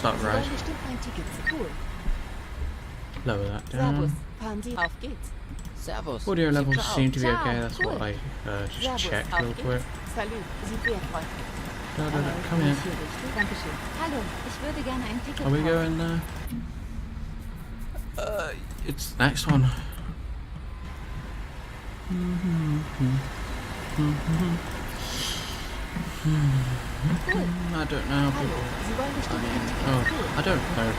start the ride. Lower that down. Audio levels seem to be okay, that's what I just checked real quick. Come in. Are we going there? It's the next one. I don't know, people. I don't know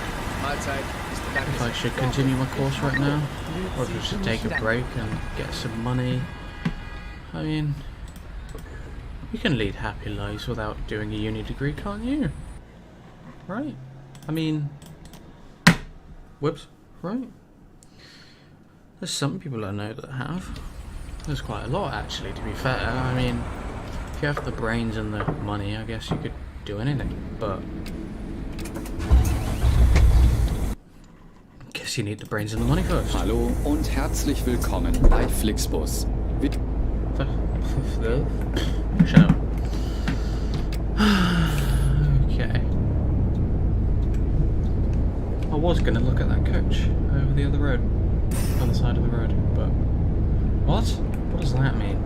if I should continue my course right now, or if I should take a break and get some money. I mean, you can lead happy lives without doing a uni degree, can't you? Right? I mean, whoops, right? There's some people I know that have. There's quite a lot, actually, to be fair. I mean, if you have the brains and the money, I guess you could do anything, but I guess you need the brains and the money first. Hallo und herzlich willkommen bei Flixbus. Shut up. Okay. I was going to look at that coach over the other road, on the side of the road, but what? What does that mean?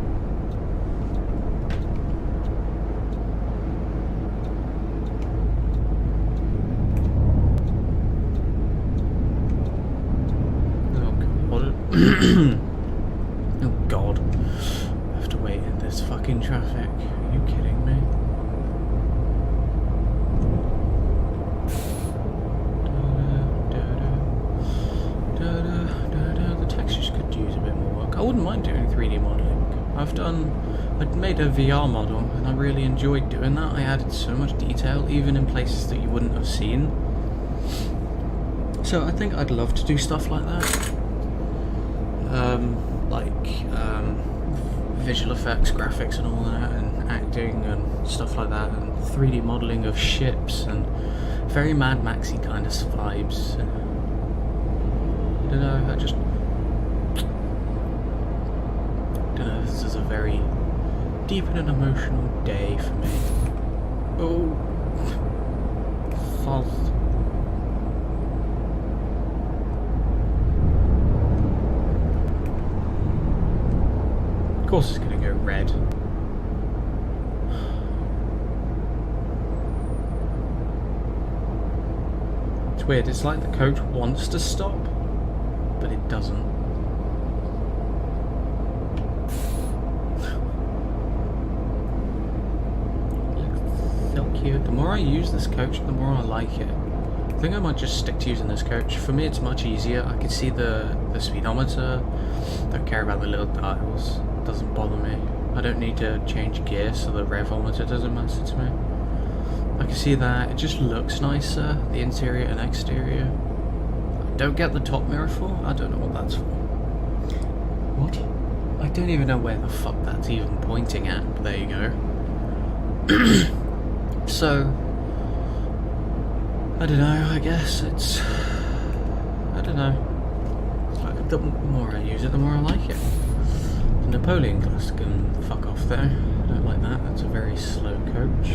Oh god. I have to wait in this fucking traffic. Are you kidding me? The textures could use a bit more work. I wouldn't mind doing 3D modelling. I'd made a VR model and I really enjoyed doing that. I added so much detail, even in places that you wouldn't have seen. So I think I'd love to do stuff like that. Visual effects, graphics and all that, and acting and stuff like that, and 3D modelling of ships, and very Mad Maxy kind of vibes. I don't know, this is a very deep and an emotional day for me. Oh, false. Of course it's gonna go red. It's weird, it's like the coach wants to stop, but it doesn't. Looks so cute. The more I use this coach, the more I like it. I think I might just stick to using this coach. For me it's much easier. I can see the speedometer. Don't care about the little dials. Doesn't bother me. I don't need to change gear, so the revometer doesn't matter to me. I can see that. It just looks nicer, the interior and exterior. I don't get the top mirror for. I don't know what that's for. What? I don't even know where the fuck that's even pointing at, but there you go. So, I don't know, I guess it's... I don't know. The more I use it, the more I like it. The Napoleon class can fuck off though. I don't like that. That's a very slow coach.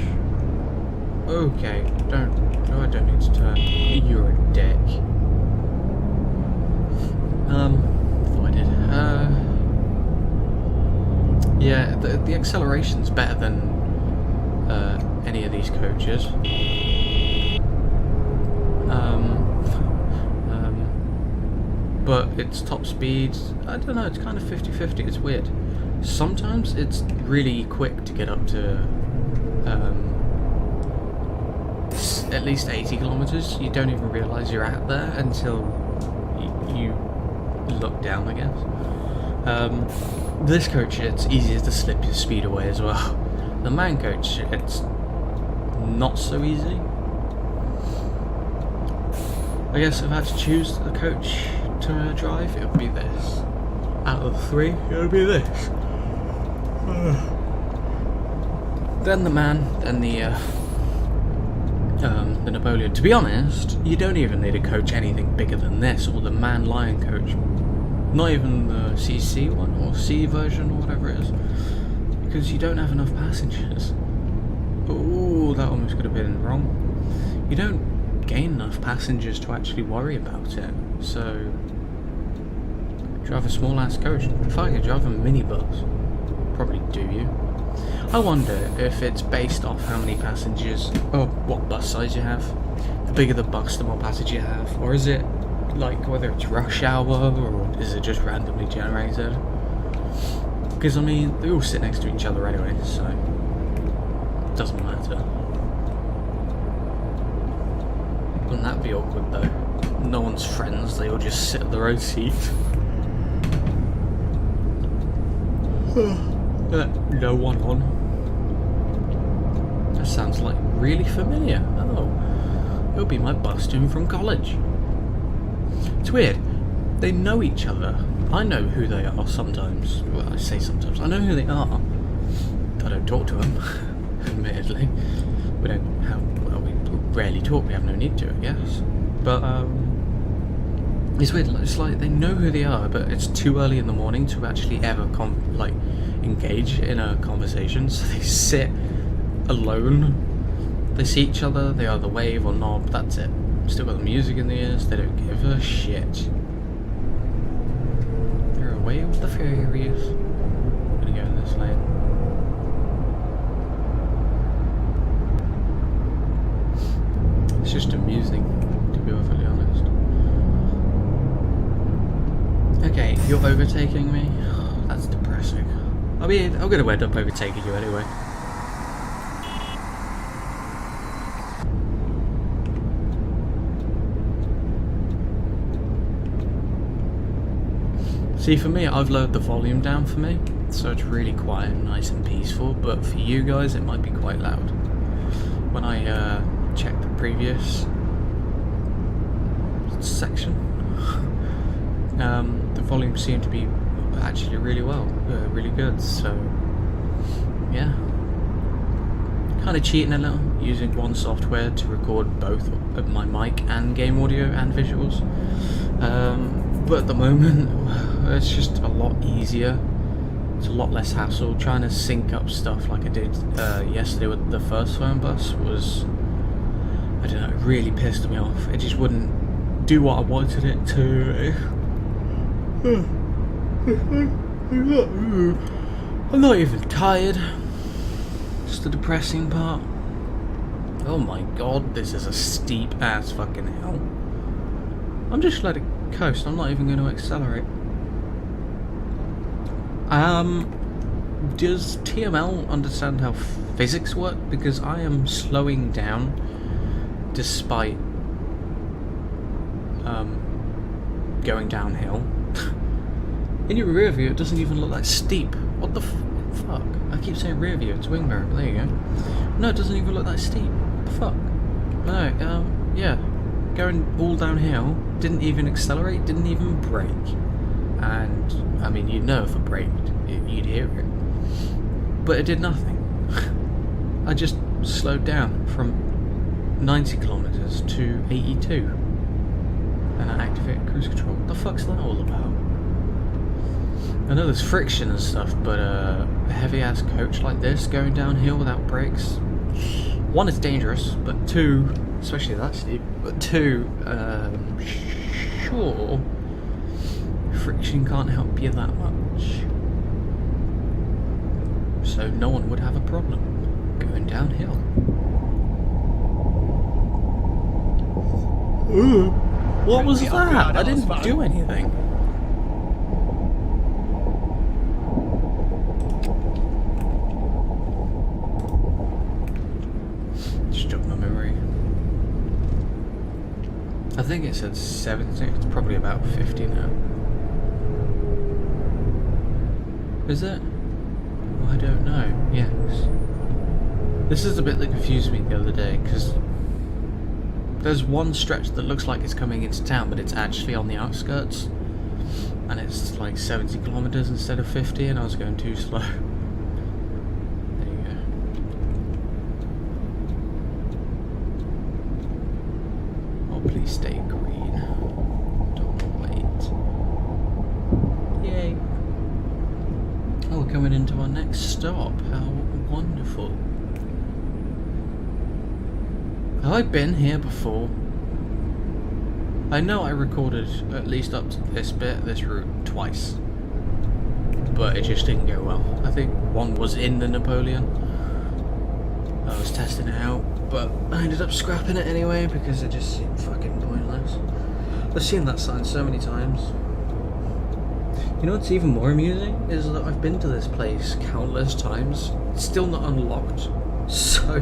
Okay, I don't need to turn. You're a dick. Thought I did. Yeah, the acceleration's better than any of these coaches. But its top speed, I don't know, it's kind of 50-50, it's weird. Sometimes it's really quick to get up to at least 80 kilometers. You don't even realise you're at there until you look down, I guess. This coach, it's easier to slip your speed away as well. The man coach, it's not so easy. I guess if I had to choose the coach to drive, it would be this. Out of the three, it would be this. Then the man, then the Napoleon. To be honest, you don't even need a coach anything bigger than this, or the Man Lion coach. Not even the CC one, or C version, or whatever it is. Because you don't have enough passengers. Oh, that almost could have been wrong. You don't gain enough passengers to actually worry about it. So, drive a small ass coach. If I could drive a minibus, probably do you. I wonder if it's based off how many passengers, or what bus size you have. The bigger the bus, the more passengers you have. Or is it like whether it's rush hour, or is it just randomly generated? Because I mean, they all sit next to each other anyway, so it doesn't matter. Wouldn't that be awkward though? No one's friends, they all just sit at their own seat. No one on. That sounds like really familiar. Oh, it'll be my bus student from college. It's weird. They know each other. I know who they are sometimes. Well, I say sometimes. I know who they are. I don't talk to them, admittedly. We don't have. Well, we rarely talk. We have no need to, I guess. But it's weird. It's like they know who they are, but it's too early in the morning to actually ever engage in a conversation. So they sit alone. They see each other. They either wave or nod. That's it. Still got the music in the ears. They don't give a shit. They're away with the furious. I'm gonna go in this lane. It's just amusing, to be perfectly honest. Okay, you're overtaking me. That's depressing. I mean, I'm gonna end up overtaking you anyway. See, for me, I've lowered the volume down for me, so it's really quiet and nice and peaceful, but for you guys, it might be quite loud. When I checked the previous section, the volume seemed to be actually really really good, so yeah. Kind of cheating a little, using one software to record both my mic and game audio and visuals. But at the moment, it's just a lot easier. It's a lot less hassle. Trying to sync up stuff like I did yesterday with the first Fernbus was, I don't know, it really pissed me off. It just wouldn't do what I wanted it to. I'm not even tired. Just the depressing part. Oh my god, this is a steep ass fucking hill. I'm just letting it coast, I'm not even going to accelerate. Does TML understand how physics work? Because I am slowing down despite going downhill. In your rear view, it doesn't even look that steep. What the fuck? I keep saying rear view, it's wing mirror, but there you go. No, it doesn't even look that steep. What the fuck? No, yeah. Going all downhill, didn't even accelerate, didn't even brake. And, I mean, you'd know if it braked, you'd hear it. But it did nothing. I just slowed down from 90 kilometers to 82. And I activated cruise control. What the fuck's that all about? I know there's friction and stuff, but a heavy-ass coach like this going downhill without brakes, one, it's dangerous, but two, especially that steep, but two, sure, friction can't help you that much. So no one would have a problem going downhill. Ooh, what was that? I didn't do anything. I think it said 70, it's probably about 50 now. Is it? Well, I don't know. Yes. This is the bit that confused me the other day, because there's one stretch that looks like it's coming into town, but it's actually on the outskirts. And it's like 70 kilometers instead of 50, and I was going too slow. There you go. Oh, please stay green. Don't wait. Yay. Oh, we're coming into our next stop. How wonderful. Have I been here before? I know I recorded at least up to this bit, this route, twice. But it just didn't go well. I think one was in the Napoleon. I was testing it out, but I ended up scrapping it anyway because it just seemed fucking pointless. I've seen that sign so many times. You know what's even more amusing? Is that I've been to this place countless times. It's still not unlocked. So...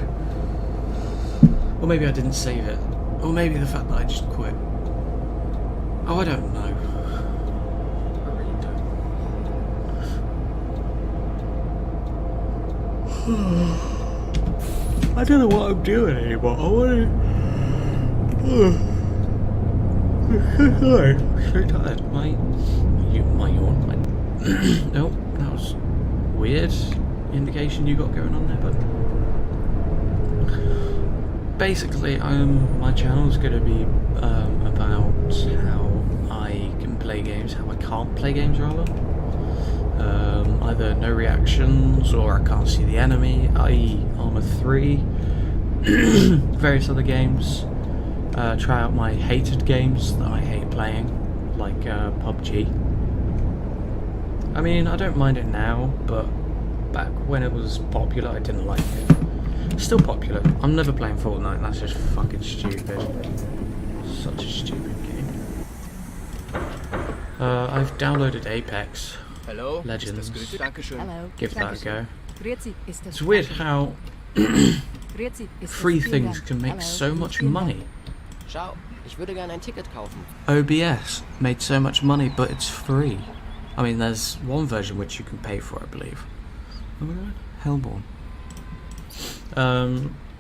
Or maybe I didn't save it. Or maybe the fact that I just quit. Oh, I don't know. I really don't. I don't know what I'm doing anymore. I want to... Sorry. I'm so tired. My yawn. Nope, that was weird indication you got going on there, but basically, my channel is going to be about how I can play games, how I can't play games rather. Either no reactions or I can't see the enemy, i.e. Arma 3, various other games. Try out my hated games that I hate playing, like PUBG. I mean, I don't mind it now, but back when it was popular, I didn't like it. It's still popular. I'm never playing Fortnite, that's just fucking stupid. Such a stupid game. I've downloaded Apex Hello, Legends. Hello. Give that a go. It's weird how free things can make so much money. Schau, ich würde gerne ein Ticket kaufen. OBS made so much money, but it's free. I mean, there's one version which you can pay for, I believe. Oh my god, Hellborn.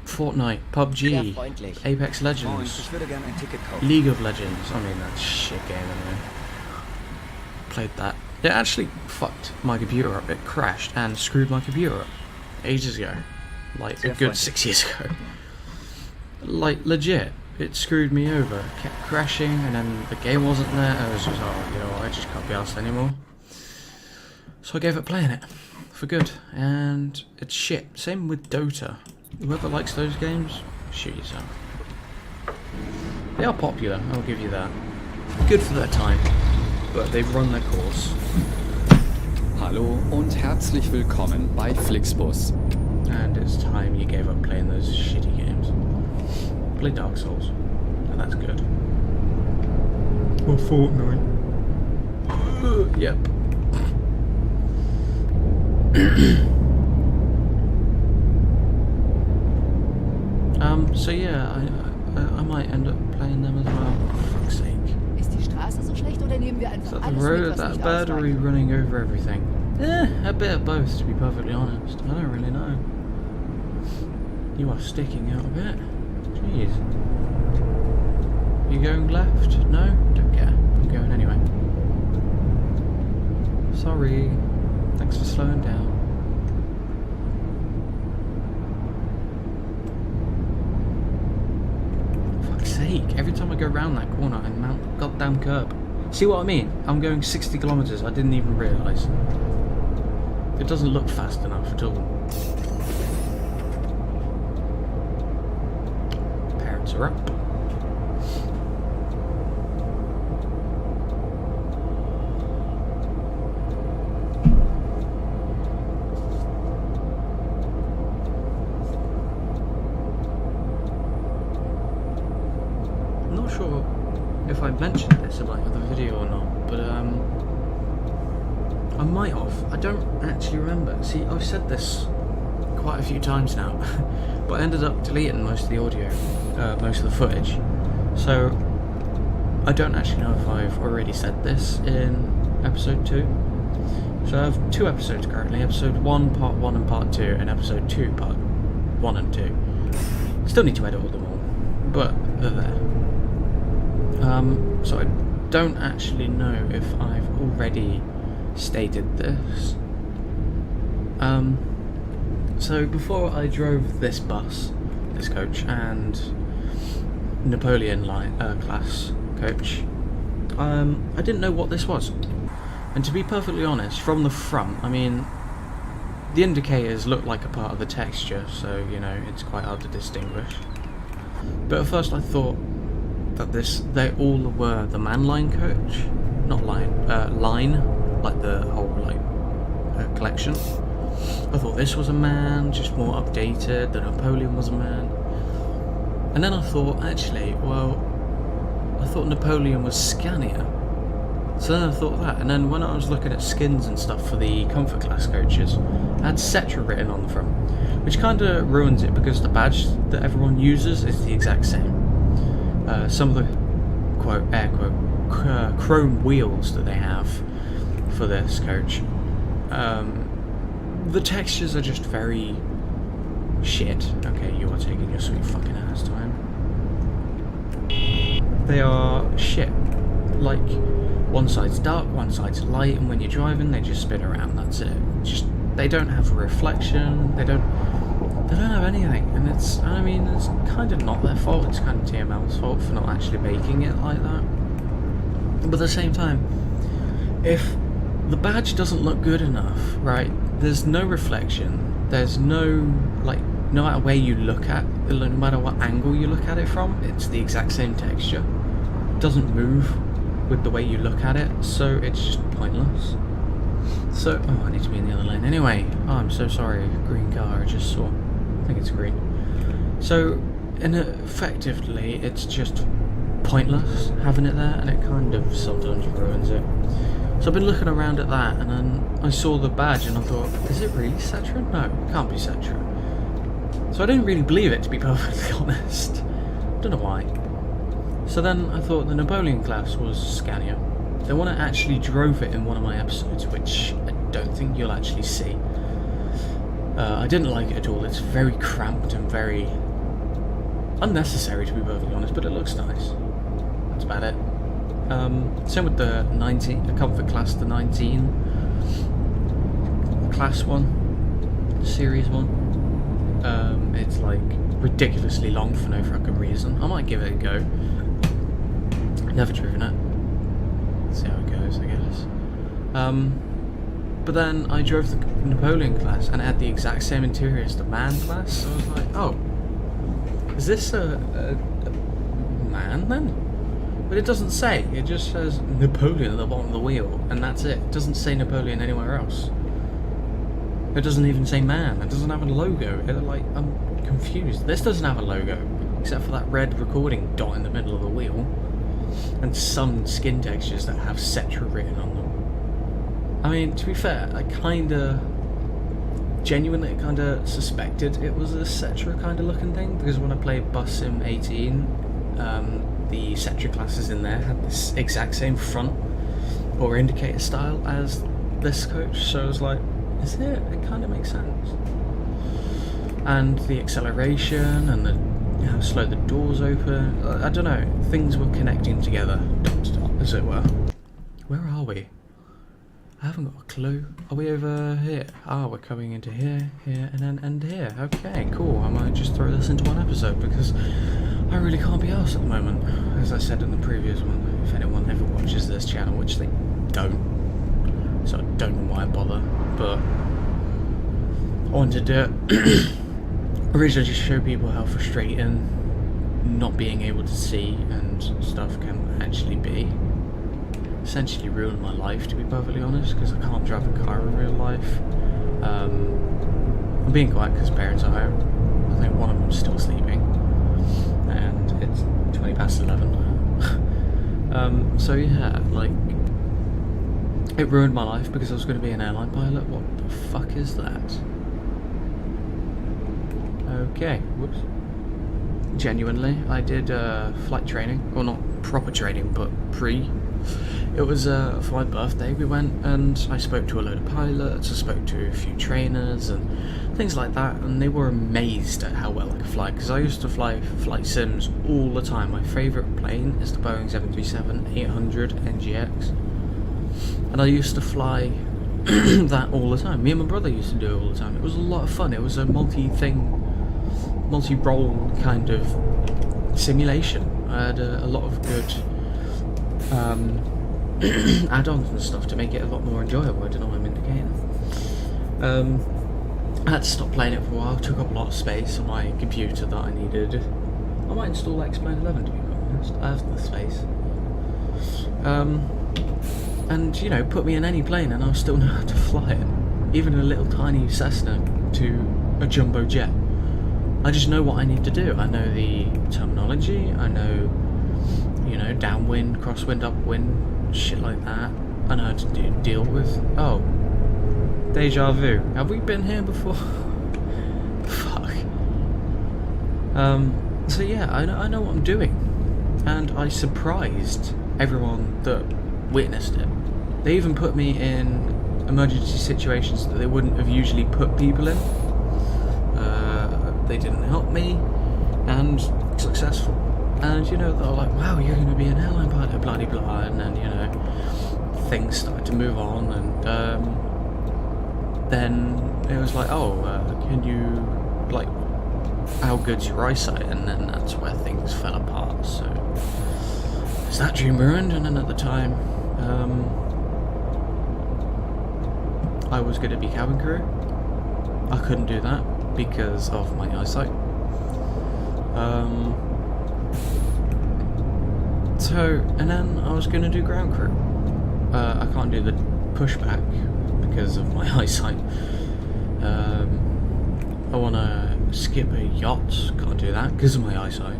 Fortnite, PUBG, Apex Legends, League of Legends. I mean, that's a shit game anyway. Played that. It actually fucked my computer up. It crashed and screwed my computer up ages ago. Like a good 6 years ago. Like legit. It screwed me over. It kept crashing and then the game wasn't there. I was just, oh, you know what, I just can't be arsed anymore. So I gave up playing it. For good. And it's shit. Same with Dota. Whoever likes those games, shoot yourself. They are popular, I'll give you that. Good for their time. But they've run their course. Hallo und herzlich willkommen bei Flixbus. And it's time you gave up playing those shitty games. Play Dark Souls. And that's good. Or Fortnite. Yep. So yeah, I might end up playing them as well. For fuck's sake. Ist die Straße so schlecht oder nehmen wir einfach Is that the alles road, mit, was that nicht battery ausreicht? running over everything? A bit of both, to be perfectly honest. I don't really know. You are sticking out a bit. Jeez. You going left? No? Don't care. I'm going anyway. Sorry. Thanks for slowing down. Fuck's sake. Every time I go round that corner, I mount the goddamn curb. See what I mean? I'm going 60 kilometers. I didn't even realise. It doesn't look fast enough at all. Parents are up. I'm not sure if I mentioned this in like the video or not, but I might have. I don't actually remember. See, I've said this quite a few times now, but I ended up deleting most of the audio, most of the footage. So I don't actually know if I've already said this in episode 2. So I have 2 episodes currently, episode 1, part 1 and part 2, and episode 2, part 1 and 2. Still need to edit all them all, but they're there. So I don't actually know if I've already stated this. So before I drove this bus, this coach, and Napoleon class coach, I didn't know what this was. And to be perfectly honest, from the front, I mean, the indicators look like a part of the texture, so, you know, it's quite hard to distinguish. But at first I thought, that they all were the man line coach, not line, like the whole collection. I thought this was a man, just more updated. The Napoleon was a man, and then I thought actually, well, I thought Napoleon was Scania. So then I thought that, and then when I was looking at skins and stuff for the comfort class coaches, it had Cetra written on the front, which kind of ruins it because the badge that everyone uses is the exact same. Some of the quote air quote chrome wheels that they have for this coach, the textures are just very shit. Okay, you are taking your sweet fucking ass time. They are shit. Like, one side's dark, one side's light, and when you're driving, they just spin around. That's it. Just they don't have a reflection. They don't have anything, and it's kind of not their fault. It's kind of TML's fault for not actually making it like that. But at the same time, if the badge doesn't look good enough, right? There's no reflection. There's no no matter where you look at, no matter what angle you look at it from, it's the exact same texture. It doesn't move with the way you look at it, so it's just pointless. So, oh, I need to be in the other lane. Anyway, oh, I'm so sorry, green car I just saw. I think it's green. So, effectively, it's just pointless having it there, and it kind of sometimes ruins it. So I've been looking around at that, and then I saw the badge, and I thought, is it really Cetra? No, it can't be Cetra. So I didn't really believe it, to be perfectly honest. Don't know why. So then I thought the Napoleon class was Scania. Then when I actually drove it in one of my episodes, which I don't think you'll actually see, I didn't like it at all. It's very cramped and very unnecessary, to be perfectly honest, but it looks nice. That's about it. Same with the 19, the comfort class, the 19 class one, series one. It's like ridiculously long for no fucking reason. I might give it a go. Never driven it. See how it goes, I guess. But then I drove the Napoleon class and it had the exact same interior as the man class. So I was like, oh, is this a man then? But it doesn't say. It just says Napoleon at the bottom of the wheel, and that's it. It doesn't say Napoleon anywhere else. It doesn't even say man. It doesn't have a logo. I'm confused. This doesn't have a logo, except for that red recording dot in the middle of the wheel, and some skin textures that have Cetra written on them. I mean, to be fair, I genuinely suspected it was a Cetra kind of looking thing, because when I played Bus Sim 18, the Cetra classes in there had this exact same front or indicator style as this coach, so I was like, is it? It kind of makes sense. And the acceleration and how slow the doors open, I don't know, things were connecting together, dot to dot, as it were. Where are we? I haven't got a clue. Are we over here? Ah, we're coming into here, here, and then end here. Okay, cool. I might just throw this into one episode because I really can't be arsed at the moment. As I said in the previous one, if anyone ever watches this channel, which they don't, so I don't know why I bother, but I wanted to originally just show people how frustrating not being able to see and stuff can actually be. Essentially ruined my life, to be perfectly honest, because I can't drive a car in real life. I'm being quiet because parents are home. I think one of them's still sleeping, and it's 20 past 11. So yeah, it ruined my life because I was going to be an airline pilot. What the fuck is that? Okay, whoops. Genuinely, I did flight training, well, not proper training, but pre. It was for my birthday. We went and I spoke to a load of pilots, I spoke to a few trainers and things like that, and they were amazed at how well I could fly, because I used to fly flight sims all the time. My favourite plane is the Boeing 737-800 NGX, and I used to fly that all the time. Me and my brother used to do it all the time. It was a lot of fun. It was a multi-role kind of simulation. I had a lot of good add-ons and stuff to make it a lot more enjoyable. I don't know what I'm indicating. I had to stop playing it for a while. It took up a lot of space on my computer that I needed. I might install X-Plane 11 to be honest. honest. I have the space. And, you know, put me in any plane and I'll still know how to fly it. Even a little tiny Cessna to a jumbo jet. I just know what I need to do. I know the terminology, I know, you know, downwind, crosswind, upwind, shit like that. I know how to deal with... Oh. Deja vu. Have we been here before? Fuck. So yeah, I know what I'm doing. And I surprised everyone that witnessed it. They even put me in emergency situations that they wouldn't have usually put people in. They didn't help me, and successful. And you know, they're like, wow, you're going to be an airline pilot, blah blah blah, and then, you know, things started to move on, and then it was like, oh, can you, like, how good's your eyesight? And then that's where things fell apart. So is that dream ruined? And then at the time, I was going to be cabin crew. I couldn't do that because of my eyesight. And then I was going to do ground crew. I can't do the pushback because of my eyesight. I want to skip a yacht, can't do that because of my eyesight.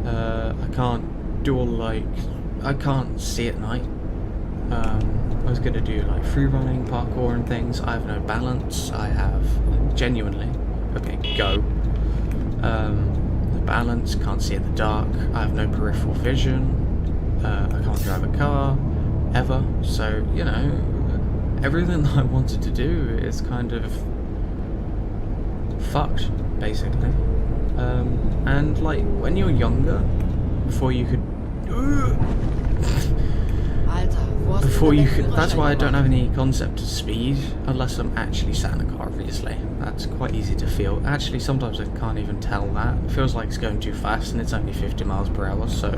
I can't do all, like, I can't see at night. I was going to do like free running, parkour and things. I have no balance. I have genuinely, okay, go. The balance, can't see in the dark. I have no peripheral vision. I can't drive a car, ever. So, you know, everything that I wanted to do is kind of fucked, basically. And like, when you're younger, before you could... that's why I don't have any concept of speed, unless I'm actually sat in a car, obviously. That's quite easy to feel. Actually, sometimes I can't even tell that. It feels like it's going too fast, and it's only 50 miles per hour, so...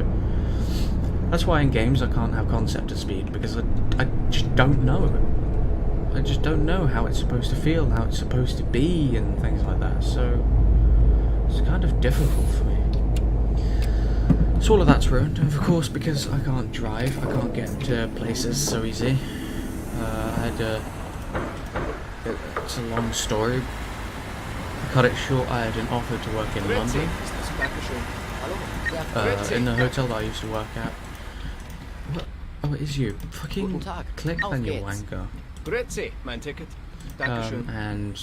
That's why in games I can't have concept of speed, because I just don't know. I just don't know how it's supposed to feel, how it's supposed to be, and things like that, so... It's kind of difficult for me. So all of that's ruined, of course, because I can't drive, I can't get to places so easy. It's a long story. To cut it short, I had an offer to work in London, in the hotel that I used to work at. What? Oh, it is you. Fucking click then, you wanker. Grüezi, mein Ticket. And,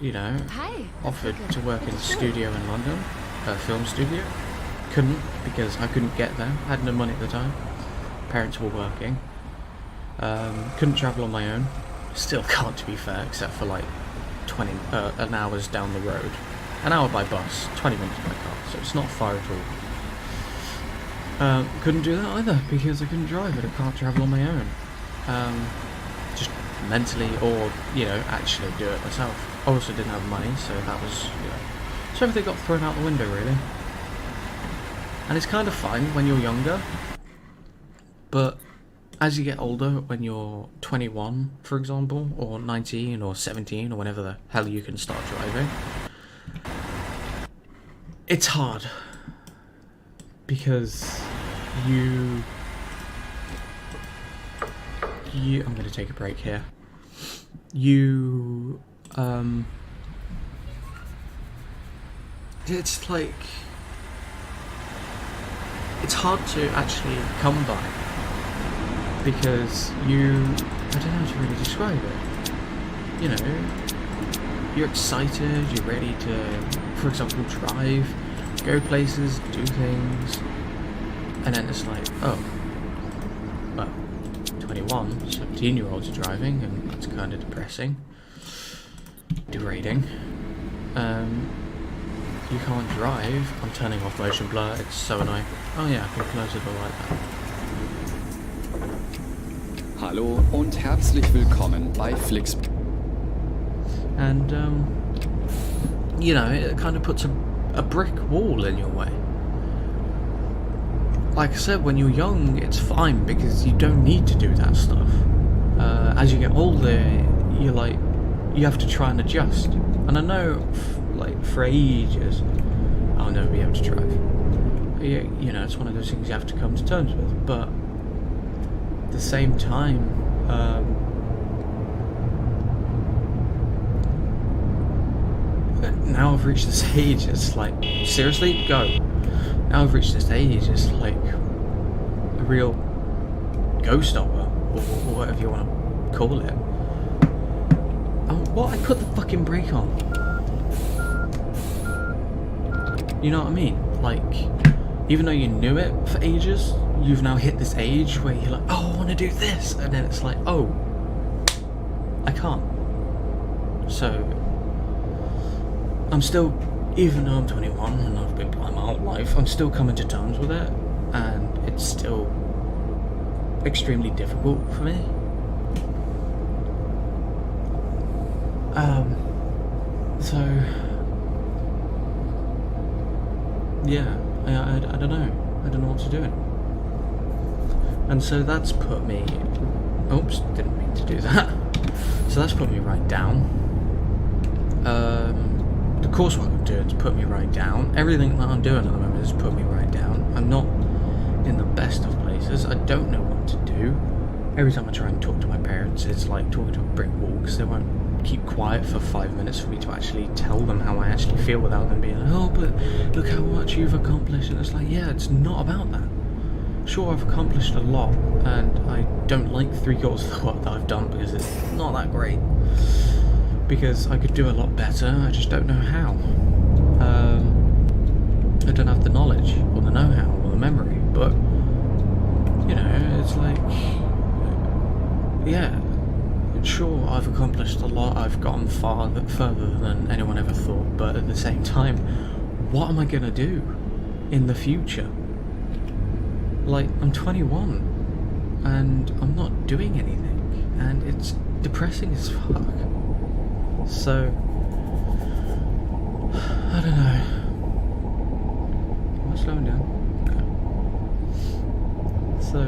you know, Hi. offered to work in a studio in London, a film studio. Couldn't, because I couldn't get there. I had no money at the time. Parents were working. Couldn't travel on my own. Still can't, to be fair, except for like an hour's down the road. An hour by bus, 20 minutes by car, so it's not far at all. Couldn't do that either, because I couldn't drive it. I can't travel on my own. Just mentally, or, you know, actually do it myself. I also didn't have money, so that was, you know... So everything got thrown out the window, really. And it's kind of fine when you're younger, but as you get older, when you're 21, for example, or 19, or 17, or whenever the hell you can start driving, it's hard, because I'm going to take a break here. It's like... It's hard to actually come by, because I don't know how to really describe it. You know, you're excited, you're ready to, for example, drive, go places, do things, and then it's like, oh, well, 21, 17-year-olds are driving, and that's kind of depressing, degrading. You can't drive. I'm turning off motion blur, it's so annoying. Oh yeah, I can close the door like that. Hallo und herzlich willkommen bei Flixbus. And, you know, it kind of puts a brick wall in your way. Like I said, when you're young, it's fine, because you don't need to do that stuff. As you get older, you have to try and adjust. And I know, like, for ages, I'll never be able to drive. you know, it's one of those things you have to come to terms with. But at the same time, now I've reached this age, it's like, seriously, go. Now I've reached this age, it's like a real go-stopper, or whatever you want to call it. What? I put the fucking brake on. You know what I mean? Like, even though you knew it for ages, you've now hit this age where you're like, oh, I want to do this, and then it's like, oh, I can't. So, I'm still, even though I'm 21 and I've been playing my whole life, I'm still coming to terms with it, and it's still extremely difficult for me. So, yeah, I don't know. I don't know what to do. And so that's put me, oops, didn't mean to do that. So that's put me right down. The coursework I'm doing has put me right down. Everything that I'm doing at the moment has put me right down. I'm not in the best of places. I don't know what to do. Every time I try and talk to my parents, it's like talking to a brick wall, because they won't keep quiet for 5 minutes for me to actually tell them how I actually feel without them being like, oh, but look how much you've accomplished. And it's like, yeah, it's not about that. Sure, I've accomplished a lot, and I don't like 3/4 of the work that I've done because it's not that great. Because I could do a lot better, I just don't know how. I don't have the knowledge, or the know-how, or the memory, but, you know, it's like, yeah, sure, I've accomplished a lot, I've gone further than anyone ever thought, but at the same time, what am I gonna do in the future? Like, I'm 21, and I'm not doing anything, and it's depressing as fuck. So, I don't know. Am I slowing down? Okay. So,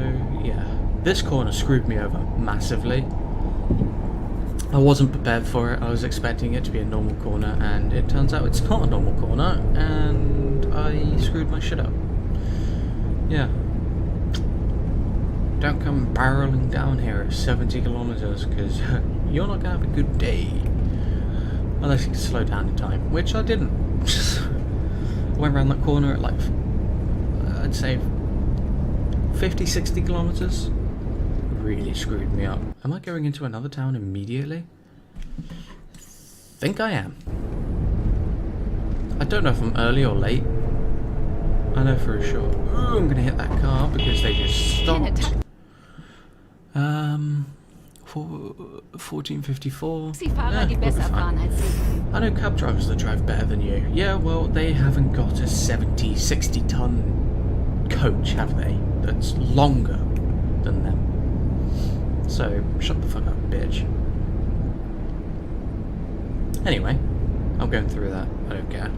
yeah. This corner screwed me over massively. I wasn't prepared for it. I was expecting it to be a normal corner, and it turns out it's not a normal corner, and I screwed my shit up. Yeah. Don't come barreling down here at 70 kilometers, because you're not going to have a good day. Unless you can slow down in time, which I didn't. I went around that corner at like, I'd say 50, 60 kilometers. Really screwed me up. Am I going into another town immediately? Think I am. I don't know if I'm early or late. I know for sure. Ooh, I'm gonna hit that car because they just stopped. 1454. I know cab drivers that drive better than you. Yeah, well, they haven't got a 70, 60 ton coach, have they? That's longer than them. So, shut the fuck up, bitch. Anyway, I'm going through that. I don't care.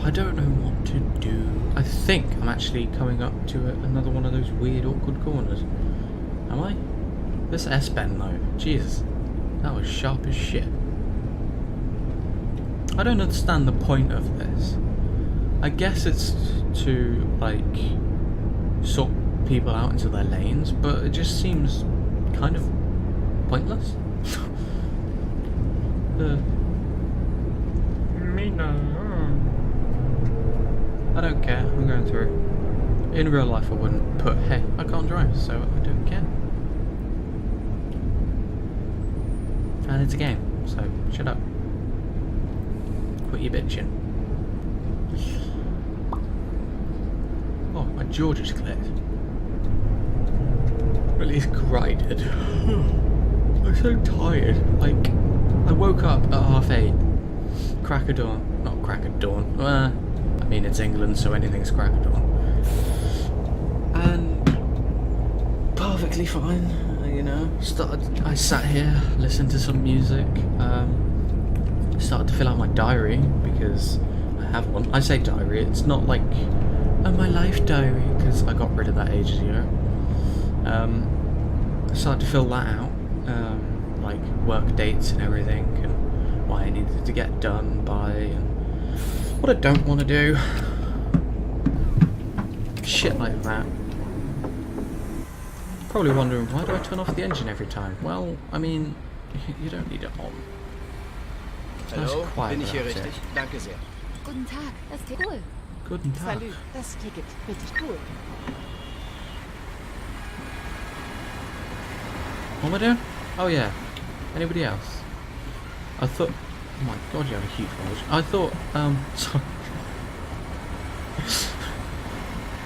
I don't know what to do. I think I'm actually coming up to another one of those weird, awkward corners. Am I? This S-bend though, Jesus, that was sharp as shit. I don't understand the point of this. I guess it's to, like, sort people out into their lanes, but it just seems kind of pointless. I don't care, I'm going through. In real life I wouldn't put, hey, I can't drive, so I don't care. And it's a game, so shut up. Quit your bitching. Oh, my jaw just clicked. Or at least grinded. I'm so tired. Like, I woke up at 8:30. Crack of dawn. Not crack of dawn. I mean, it's England, so anything's crack of dawn. And perfectly fine, you know. I sat here, listened to some music. Started to fill out my diary because I have one. I say diary. It's not like my life diary because I got rid of that ages ago. I started to fill that out, like work dates and everything, and what I needed to get done by, and What I don't want to do. Shit like that. Probably wondering, why do I turn off the engine every time? Well, I mean, you don't need it on. It's nice and quiet bin ich hier without it. richtig? Danke sehr. Guten Tag, das Ticket. Cool. Guten Tag. Salut, das Ticket. Richtig cool. What am I doing? Oh yeah. Anybody else? I thought... Oh my god, you have a huge bulge. I thought, sorry.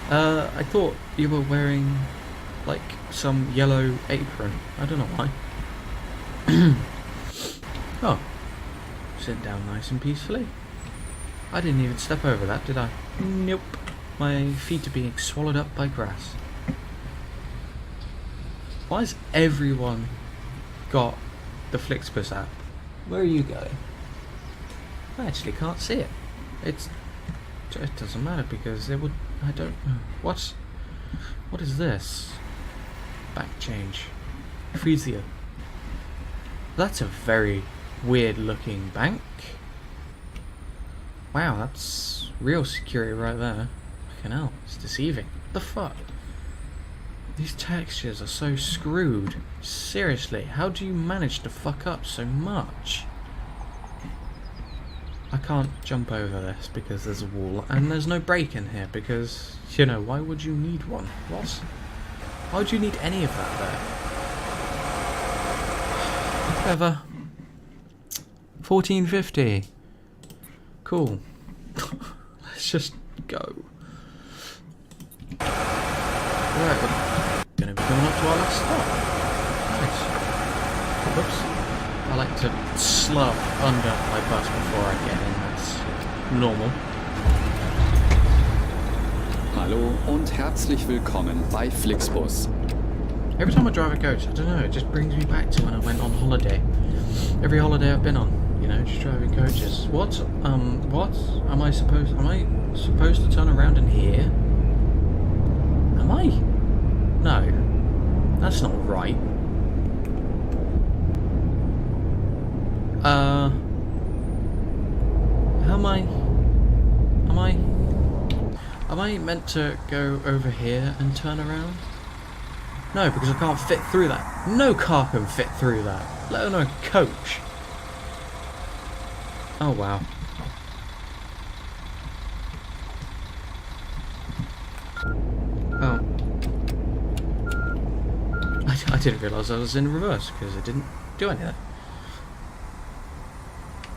I thought you were wearing, like, some yellow apron. I don't know why. Oh. Sit down nice and peacefully. I didn't even step over that, did I? Nope. My feet are being swallowed up by grass. Why has everyone got the Fernbus app? Where are you going? I actually can't see it. It doesn't matter because it would... I don't know. What is this? Back change. Frisia. That's a very weird looking bank. Wow, that's real security right there. Fucking hell, it's deceiving. What the fuck? These textures are so screwed. Seriously, how do you manage to fuck up so much? I can't jump over this because there's a wall, and there's no brake in here because, you know, why would you need one? What? Why would you need any of that there? Whatever. 1450. Cool. Let's just go. Right, we're gonna be coming up to our last stop. Nice. Whoops. I like to slow under my bus before I get in. That's normal. Hallo und herzlich willkommen bei Flixbus. Every time I drive a coach, I don't know, it just brings me back to when I went on holiday. Every holiday I've been on, you know, just driving coaches. What? What? Am I supposed to turn around in here? Am I? No. That's not right. Am I meant to go over here and turn around? No, because I can't fit through that. No car can fit through that, let alone a coach. Oh wow. Oh. I didn't realise I was in reverse because it didn't do anything.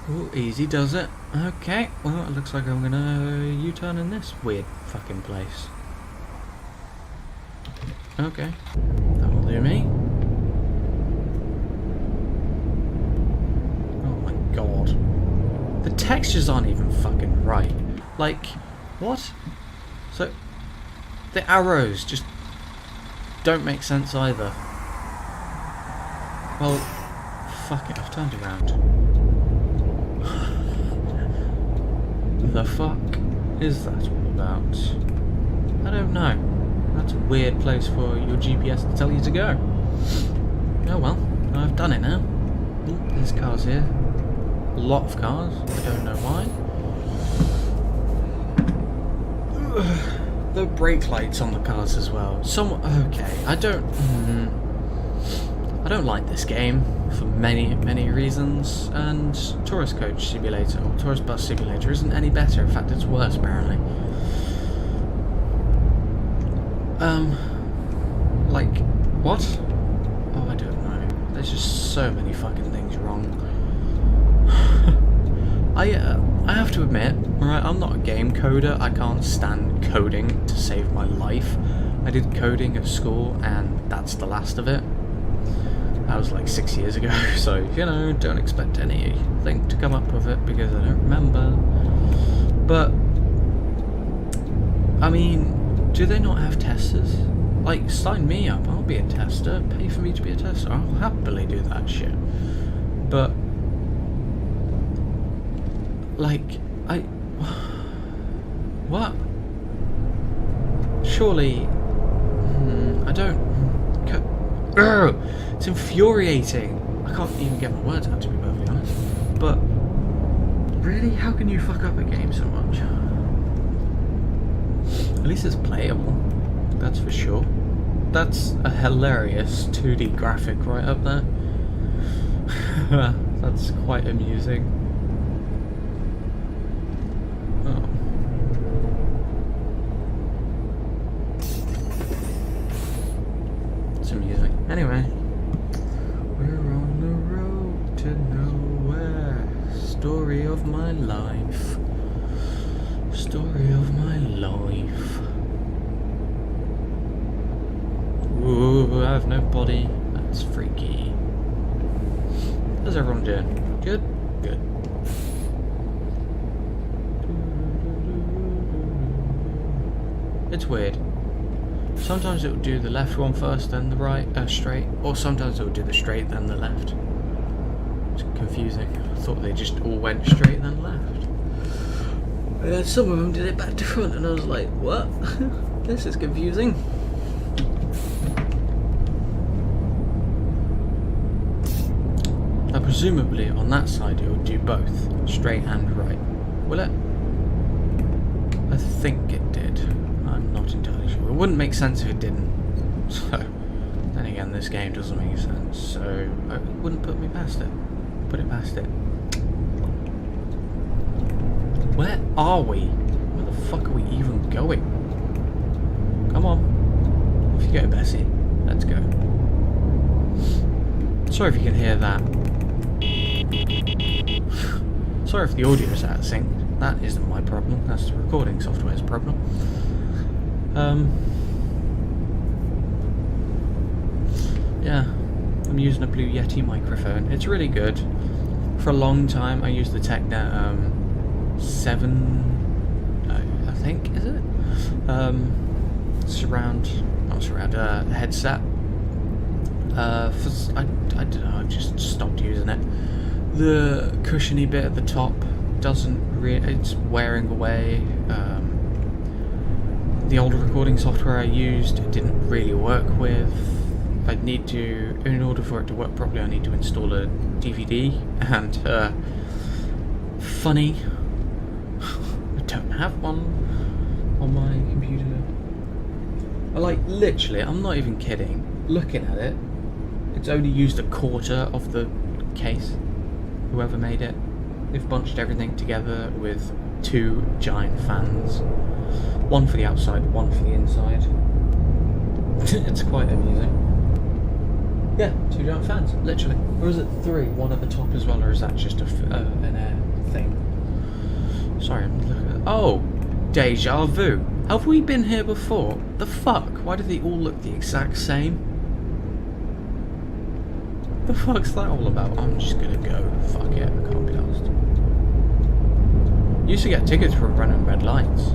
Oh, easy does it. Okay, well it looks like I'm gonna U-turn in this weird fucking place. Okay, that'll do me. Oh my god. The textures aren't even fucking right. Like, what? So, the arrows just don't make sense either. Well, fuck it, I've turned around. The fuck is that all about? I don't know. That's a weird place for your GPS to tell you to go. Oh well, I've done it now. Ooh, there's cars here. A lot of cars. I don't know why. The brake lights on the cars as well. Okay, I don't like this game for many reasons, and Tourist Coach Simulator or Tourist Bus Simulator isn't any better. In fact, it's worse apparently. Like, what? Oh, I don't know. There's just so many fucking things wrong. I have to admit, alright, I'm not a game coder. I can't stand coding to save my life. I did coding at school, and that's the last of it. That was like 6 years ago, so, you know, don't expect anything to come up with it because I don't remember. But, I mean, do they not have testers? Like, sign me up, I'll be a tester, pay for me to be a tester, I'll happily do that shit. But, like, what? Surely, I don't, it's infuriating. I can't even get my words out, to be perfectly honest. But, Really? How can you fuck up a game so much? At least it's playable. That's for sure. That's a hilarious 2D graphic right up there. That's quite amusing. Oh. It's amusing. Anyway. We're on the road to nowhere. Story of my life. Story of my life. Ooh, I have no body. That's freaky. How's everyone doing? Good? Good. It's weird. Sometimes it will do the left one first, then the right, straight, or sometimes it will do the straight, then the left. It's confusing. I thought they just all went straight, then left. And then some of them did it back to front, and I was like, what? This is confusing. Now, presumably on that side it will do both, straight and right. Will it? I think it did. I'm not entirely sure. It wouldn't make sense if it didn't. So, then again, this game doesn't make sense, so I wouldn't put me past it. Put it past it. Where are we? Where the fuck are we even going? Come on. Off you go, Bessie. Let's go. Sorry if you can hear that. Sorry if the audio is out of sync. That isn't my problem. That's the recording software's problem. Yeah, I'm using a Blue Yeti microphone. It's really good. For a long time, I used the Technet 7, I think, is it? Headset. I don't know, I've just stopped using it. The cushiony bit at the top doesn't really, it's wearing away. The older recording software I used, it didn't really work with. I'd need to, in order for it to work properly, I need to install a DVD, and funny, I don't have one on my computer. I literally, I'm not even kidding, looking at it, it's only used a quarter of the case. Whoever made it, they've bunched everything together with 2 giant fans. One for the outside, one for the inside. It's quite amusing. Yeah, 2 giant fans, literally. Or is it 3? One at the top as well, or is that just an air thing? Sorry, I'm looking at... Oh! Deja vu! Have we been here before? The fuck? Why do they all look the exact same? The fuck's that all about? I'm just gonna go. Fuck it, I can't be asked. Used to get tickets for running red lights.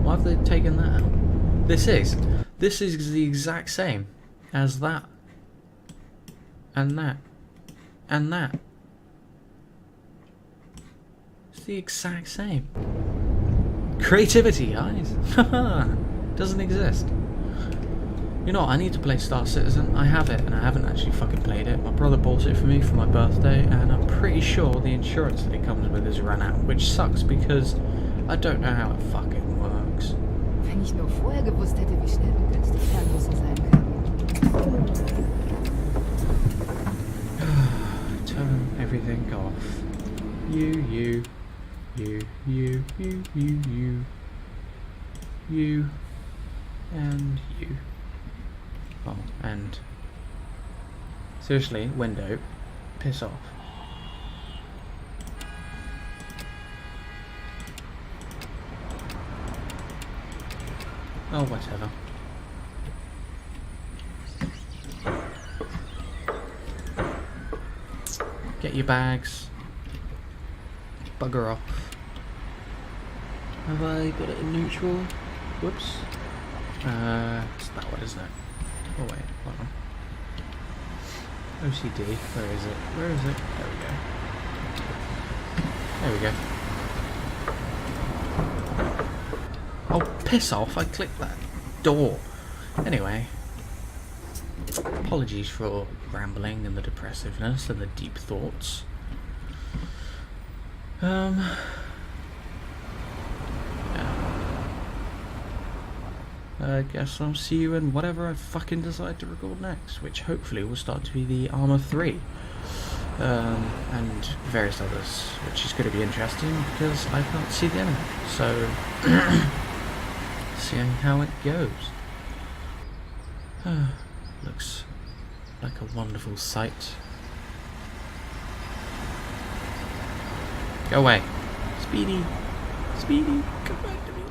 Why have they taken that out? This is the exact same as that. And that. And that. It's the exact same. Creativity, guys. Doesn't exist. You know what, I need to play Star Citizen. I have it, and I haven't actually fucking played it. My brother bought it for me for my birthday, and I'm pretty sure the insurance that it comes with is run out, which sucks because I don't know how it fucking works. Wenn ich nur vorher gewusst hätte, wie schnell begünstigt Fernbusse sein können. Turn everything off. You, and you. Oh, and seriously, window, piss off. Oh, whatever. Get your bags. Bugger off. Have I got it in neutral? Whoops. It's that one, isn't it? Oh wait, hold on. OCD, where is it? Where is it? There we go. There we go. Oh, piss off, I clicked that door. Anyway. Apologies for rambling and the depressiveness and the deep thoughts. Yeah. I guess I'll see you in whatever I fucking decide to record next, which hopefully will start to be the Arma 3. And various others, which is going to be interesting because I can't see the enemy. So, seeing how it goes. Looks like a wonderful sight. Go away. Speedy. Speedy, come back to me.